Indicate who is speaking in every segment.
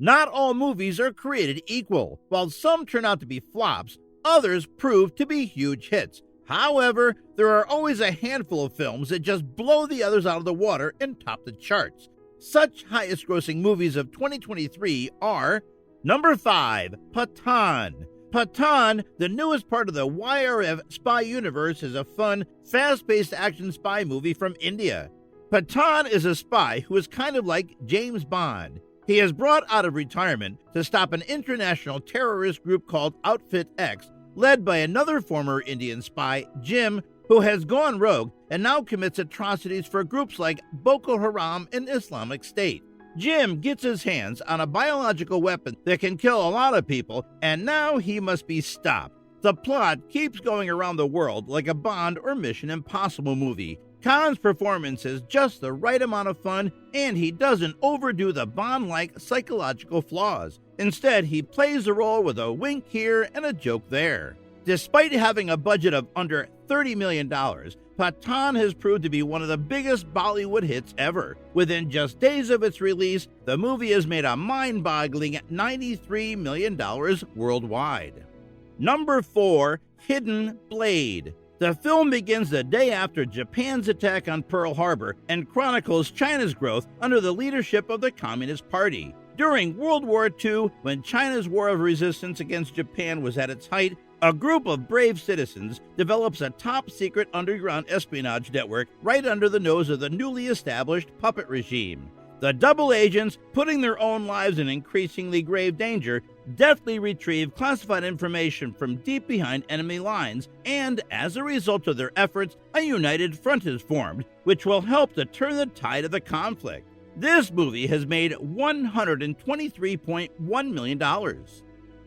Speaker 1: Not all movies are created equal. While some turn out to be flops, others prove to be huge hits. However, there are always a handful of films that just blow the others out of the water and top the charts. Such highest-grossing movies of 2023 are number 5, Pathaan. Pathaan, the newest part of the YRF spy universe, is a fun, fast-paced action spy movie from India. Pathaan is a spy who is kind of like James Bond. He is brought out of retirement to stop an international terrorist group called Outfit X, led by another former Indian spy, Jim, who has gone rogue and now commits atrocities for groups like Boko Haram and Islamic State. Jim gets his hands on a biological weapon that can kill a lot of people, and now he must be stopped. The plot keeps going around the world like a Bond or Mission Impossible movie. Khan's performance is just the right amount of fun, and he doesn't overdo the Bond-like psychological flaws. Instead, he plays the role with a wink here and a joke there. Despite having a budget of under $30 million, Pathaan has proved to be one of the biggest Bollywood hits ever. Within just days of its release, the movie has made a mind-boggling $93 million worldwide. Number 4, Hidden Blade. The film begins the day after Japan's attack on Pearl Harbor and chronicles China's growth under the leadership of the Communist Party. During World War II, when China's war of resistance against Japan was at its height, a group of brave citizens develops a top-secret underground espionage network right under the nose of the newly established puppet regime. The double agents, putting their own lives in increasingly grave danger, deftly retrieve classified information from deep behind enemy lines, and as a result of their efforts, a united front is formed, which will help to turn the tide of the conflict. This movie has made $123.1 million.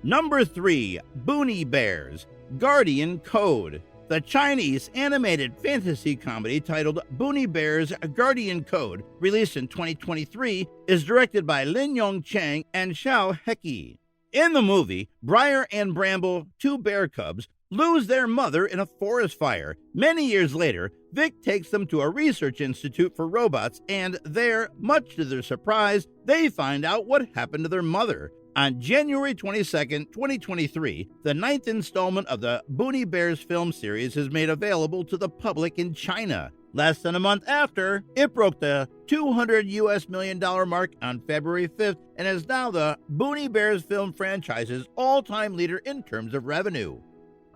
Speaker 1: Number 3, Boonie Bears, Guardian Code. The Chinese animated fantasy comedy titled Boonie Bears Guardian Code, released in 2023, is directed by Lin Yong Chang and Xiao Heki. In the movie, Briar and Bramble, 2 bear cubs, lose their mother in a forest fire. Many years later, Vic takes them to a research institute for robots, and there, much to their surprise, they find out what happened to their mother. On January 22, 2023, the 9th installment of the Boonie Bears film series is made available to the public in China. Less than a month after, it broke the $200 million mark on February 5th and is now the Boonie Bears film franchise's all-time leader in terms of revenue.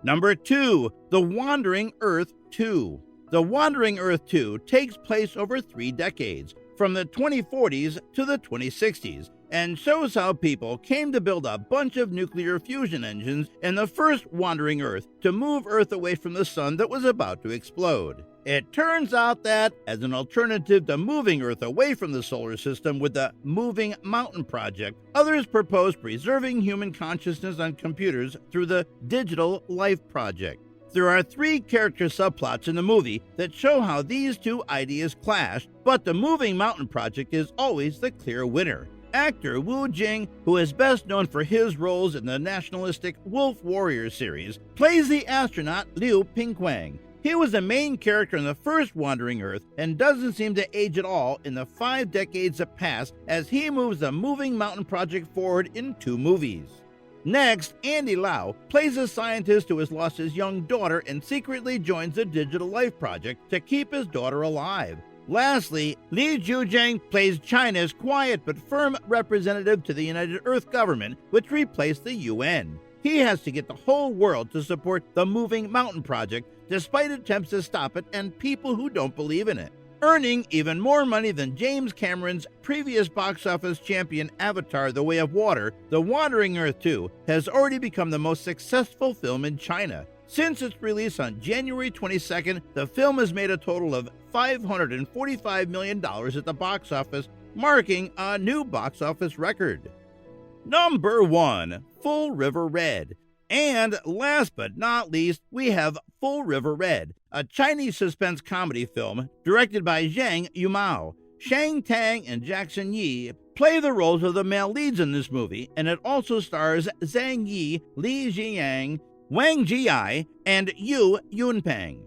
Speaker 1: Number 2, The Wandering Earth 2. The Wandering Earth 2 takes place over 3 decades, from the 2040s to the 2060s, and shows how people came to build a bunch of nuclear fusion engines in the first Wandering Earth to move Earth away from the sun that was about to explode. It turns out that, as an alternative to moving Earth away from the solar system with the Moving Mountain Project, others propose preserving human consciousness on computers through the Digital Life Project. There are 3 character subplots in the movie that show how these 2 ideas clash, but the Moving Mountain Project is always the clear winner. Actor Wu Jing, who is best known for his roles in the nationalistic Wolf Warrior series, plays the astronaut Liu Pingquang. He was the main character in the first Wandering Earth and doesn't seem to age at all in the 5 decades that pass as he moves the Moving Mountain Project forward in 2 movies. Next, Andy Lau plays a scientist who has lost his young daughter and secretly joins the Digital Life Project to keep his daughter alive. Lastly, Li Jiuzheng plays China's quiet but firm representative to the United Earth government, which replaced the UN. He has to get the whole world to support the Moving Mountain Project, despite attempts to stop it and people who don't believe in it. Earning even more money than James Cameron's previous box office champion Avatar: The Way of Water, The Wandering Earth 2 has already become the most successful film in China. Since its release on January 22nd, the film has made a total of $545 million at the box office, marking a new box office record. Number 1, Full River Red. And last but not least, we have Full River Red, a Chinese suspense comedy film directed by Zhang Yimou. Shang Tang and Jackson Yi play the roles of the male leads in this movie, and it also stars Zhang Yi, Li Ziyang, Wang Jiai, and Yu Yunpeng.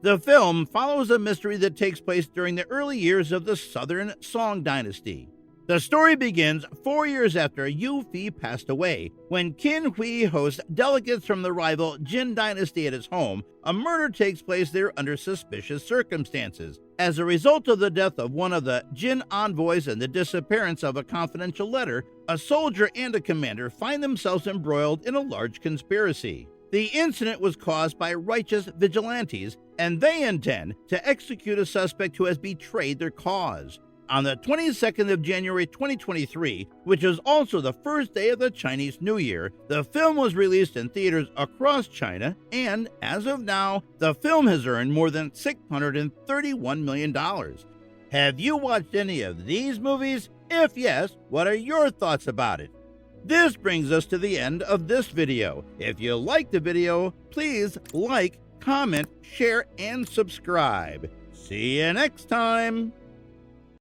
Speaker 1: The film follows a mystery that takes place during the early years of the Southern Song Dynasty. The The story begins 4 years after Yu Fi passed away. When Qin Hui hosts delegates from the rival Jin dynasty at his home, a murder takes place there under suspicious circumstances. As a result of the death of one of the Jin envoys and the disappearance of a confidential letter, a soldier and a commander find themselves embroiled in a large conspiracy. The incident was caused by righteous vigilantes, and they intend to execute a suspect who has betrayed their cause. On the 22nd of January 2023, which is also the first day of the Chinese New Year, the film was released in theaters across China, and as of now, the film has earned more than $631 million. Have you watched any of these movies? If yes, what are your thoughts about it? This brings us to the end of this video. If you liked the video, please like, comment, share, and subscribe. See you next time!